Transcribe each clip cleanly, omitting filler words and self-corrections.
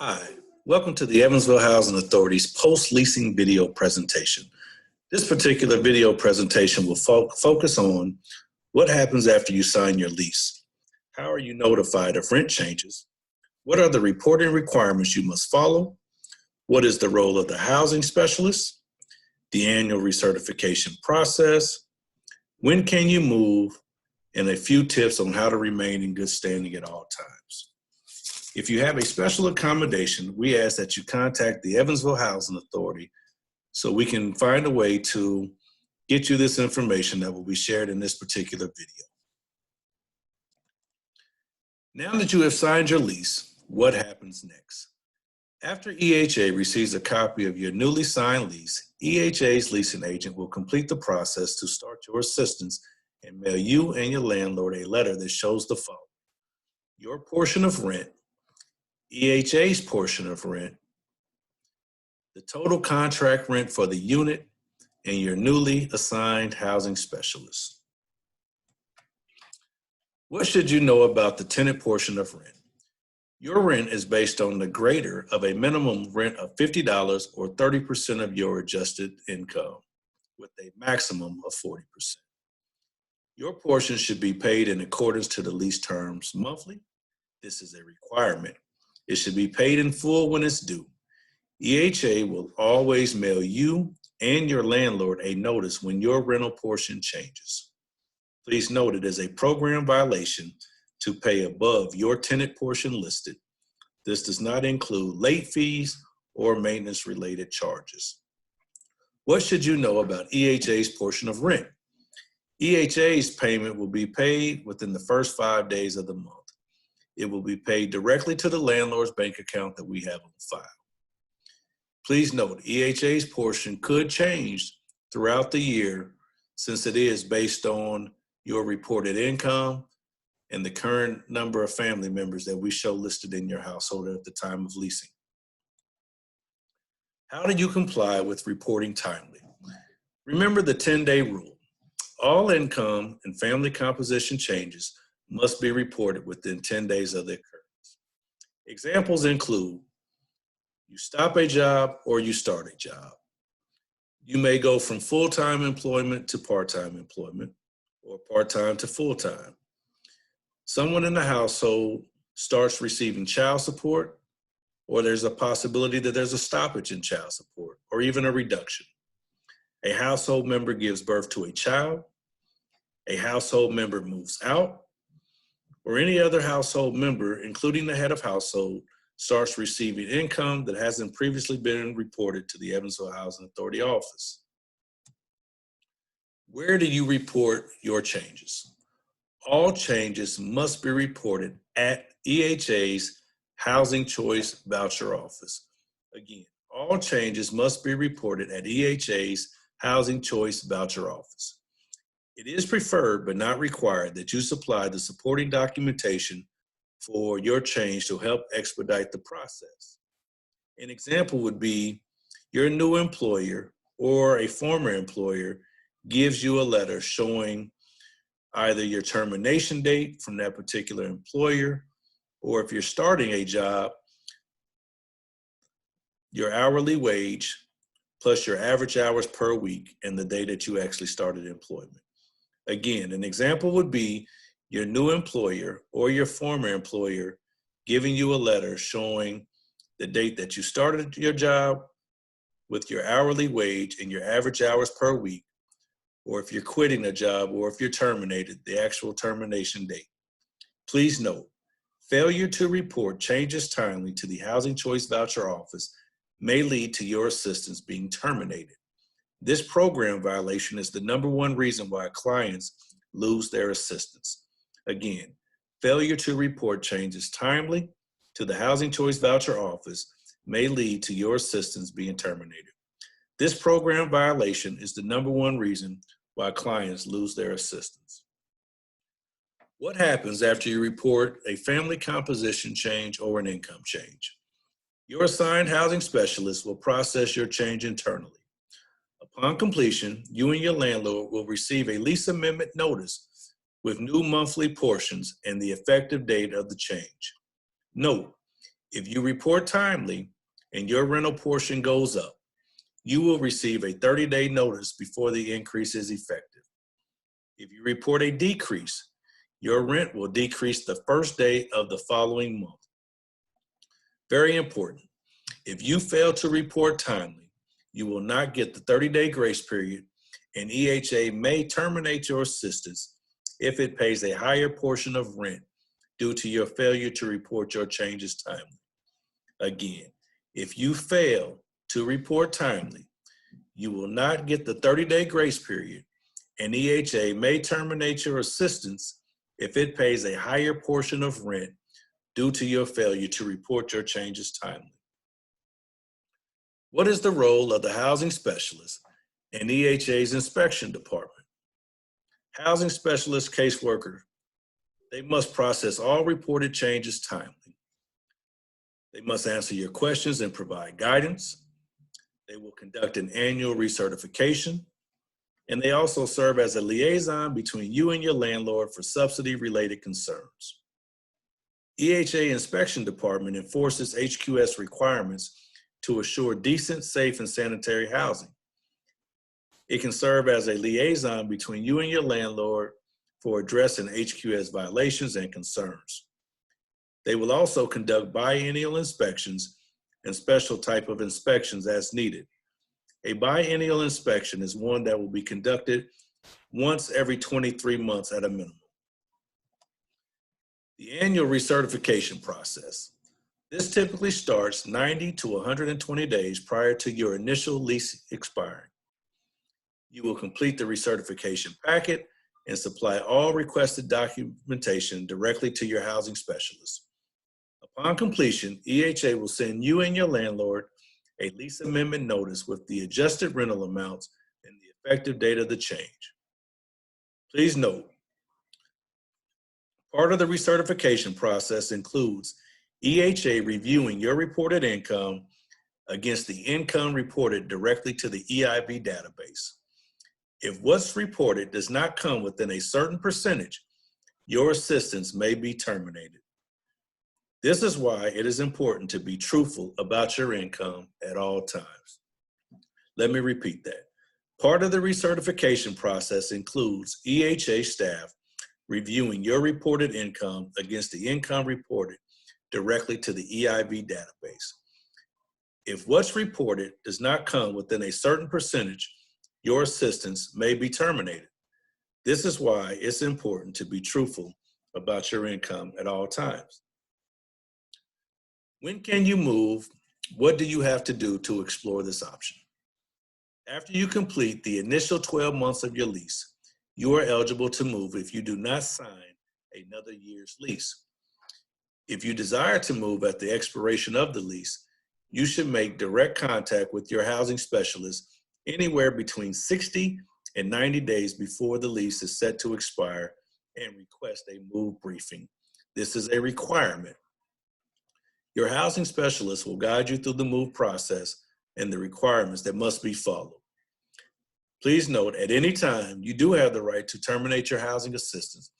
Hi, welcome to the Evansville Housing Authority's post-leasing video presentation. This particular video presentation will focus on what happens after you sign your lease. How are you notified of rent changes? What are the reporting requirements you must follow? What is the role of the housing specialist? The annual recertification process? When can you move? And a few tips on how to remain in good standing at all times. If you have a special accommodation, we ask that you contact the Evansville Housing Authority so we can find a way to get you this information that will be shared in this particular video. Now that you have signed your lease, what happens next? After EHA receives a copy of your newly signed lease, EHA's leasing agent will complete the process to start your assistance and mail you and your landlord a letter that shows the following: your portion of rent, EHA's portion of rent, the total contract rent for the unit, and your newly assigned housing specialist. What should you know about the tenant portion of rent? Your rent is based on the greater of a minimum rent of $50 or 30% of your adjusted income, with a maximum of 40%. Your portion should be paid in accordance to the lease terms monthly. This is a requirement. It should be paid in full when it's due. EHA will always mail you and your landlord a notice when your rental portion changes. Please note it is a program violation to pay above your tenant portion listed. This does not include late fees or maintenance-related charges. What should you know about EHA's portion of rent? EHA's payment will be paid within the first 5 days of the month. It will be paid directly to the landlord's bank account that we have on file. Please note, EHA's portion could change throughout the year since it is based on your reported income and the current number of family members that we show listed in your household at the time of leasing. How do you comply with reporting timely? Remember the 10-day rule. All income and family composition changes must be reported within 10 days of the occurrence. Examples include: you stop a job or you start a job. You may go from full-time employment to part-time employment, or part-time to full-time. Someone in the household starts receiving child support, or there's a possibility that there's a stoppage in child support, or even a reduction. A household member gives birth to a child, a household member moves out, or any other household member, including the head of household, starts receiving income that hasn't previously been reported to the Evansville Housing Authority office. Where do you report your changes? All changes must be reported at EHA's Housing Choice Voucher office. Again, all changes must be reported at EHA's Housing Choice Voucher office. It is preferred but not required that you supply the supporting documentation for your change to help expedite the process. An example would be your new employer or a former employer gives you a letter showing either your termination date from that particular employer, or if you're starting a job, your hourly wage plus your average hours per week and the day that you actually started employment. Again, an example would be your new employer or your former employer giving you a letter showing the date that you started your job with your hourly wage and your average hours per week, or if you're quitting a job or if you're terminated, the actual termination date. Please note, failure to report changes timely to the Housing Choice Voucher office may lead to your assistance being terminated. This program violation is the #1 reason why clients lose their assistance. Again, failure to report changes timely to the Housing Choice Voucher office may lead to your assistance being terminated. This program violation is the #1 reason why clients lose their assistance. What happens after you report a family composition change or an income change? Your assigned housing specialist will process your change internally. Upon completion, you and your landlord will receive a lease amendment notice with new monthly portions and the effective date of the change. Note, If you report timely and your rental portion goes up, you will receive a 30-day notice before the increase is effective. If you report a decrease, your rent will decrease the first day of the following month. Very important. If you fail to report timely, you will not get the 30-day grace period, and EHA may terminate your assistance if it pays a higher portion of rent due to your failure to report your changes timely. Again, if you fail to report timely, you will not get the 30-day grace period, and EHA may terminate your assistance if it pays a higher portion of rent due to your failure to report your changes timely. What is the role of the housing specialist and EHA's inspection department? Housing specialist caseworker, they must process all reported changes timely. They must answer your questions and provide guidance. They will conduct an annual recertification, and they also serve as a liaison between you and your landlord for subsidy-related concerns. EHA Inspection Department enforces HQS requirements to assure decent, safe, and sanitary housing. It can serve as a liaison between you and your landlord for addressing HQS violations and concerns. They will also conduct biennial inspections and special type of inspections as needed. A biennial inspection is one that will be conducted once every 23 months at a minimum. The annual recertification process. This typically starts 90 to 120 days prior to your initial lease expiring. You will complete the recertification packet and supply all requested documentation directly to your housing specialist. Upon completion, EHA will send you and your landlord a lease amendment notice with the adjusted rental amounts and the effective date of the change. Please note, part of the recertification process includes EHA reviewing your reported income against the income reported directly to the EIV database. If what's reported does not come within a certain percentage, your assistance may be terminated. This is why it is important to be truthful about your income at all times. Let me repeat that. Part of the recertification process includes EHA staff reviewing your reported income against the income reported directly to the EIV database. If what's reported does not come within a certain percentage, your assistance may be terminated. This is why it's important to be truthful about your income at all times. When can you move? What do you have to do to explore this option? After you complete the initial 12 months of your lease, you are eligible to move if you do not sign another year's lease. If you desire to move at the expiration of the lease, you should make direct contact with your housing specialist anywhere between 60 and 90 days before the lease is set to expire and request a move briefing. This is a requirement. Your housing specialist will guide you through the move process and the requirements that must be followed. Please note, at any time, you do have the right to terminate your housing assistance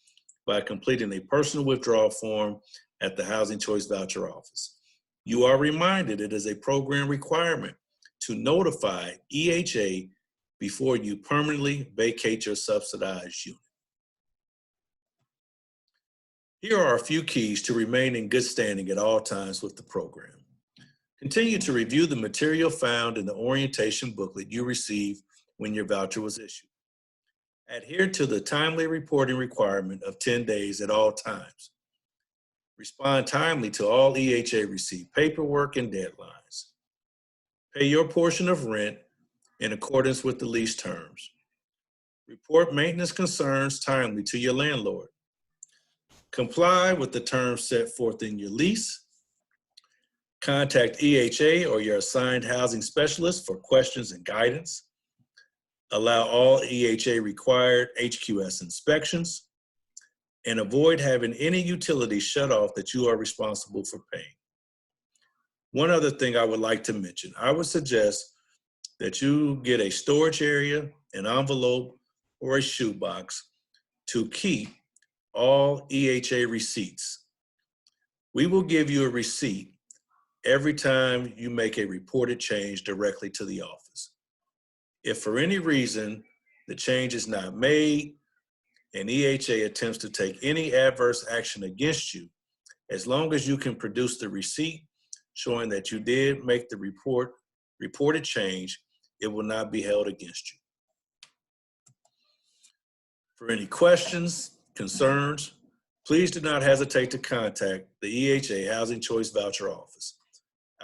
by completing a personal withdrawal form at the Housing Choice Voucher office. You are reminded it is a program requirement to notify EHA before you permanently vacate your subsidized unit. Here are a few keys to remain in good standing at all times with the program. Continue to review the material found in the orientation booklet you received when your voucher was issued. Adhere to the timely reporting requirement of 10 days at all times. Respond timely to all EHA received paperwork and deadlines. Pay your portion of rent in accordance with the lease terms. Report maintenance concerns timely to your landlord. Comply with the terms set forth in your lease. Contact EHA or your assigned housing specialist for questions and guidance. Allow all EHA required HQS inspections. And avoid having any utilities shut off that you are responsible for paying. One other thing I would like to mention, I would suggest that you get a storage area, an envelope, or a shoebox to keep all EHA receipts. We will give you a receipt every time you make a reported change directly to the office. If for any reason the change is not made and EHA attempts to take any adverse action against you, as long as you can produce the receipt showing that you did make the reported change, it will not be held against you. For any questions, concerns, please do not hesitate to contact the EHA Housing Choice Voucher Office.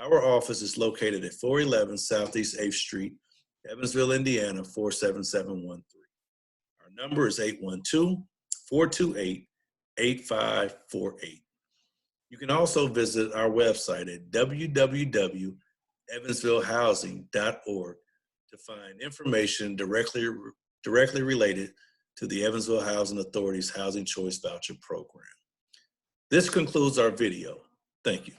Our office is located at 411 Southeast 8th Street, Evansville, Indiana, 47713. Our number is 812-428-8548. You can also visit our website at www.evansvillehousing.org to find information directly related to the Evansville Housing Authority's Housing Choice Voucher Program. This concludes our video. Thank you.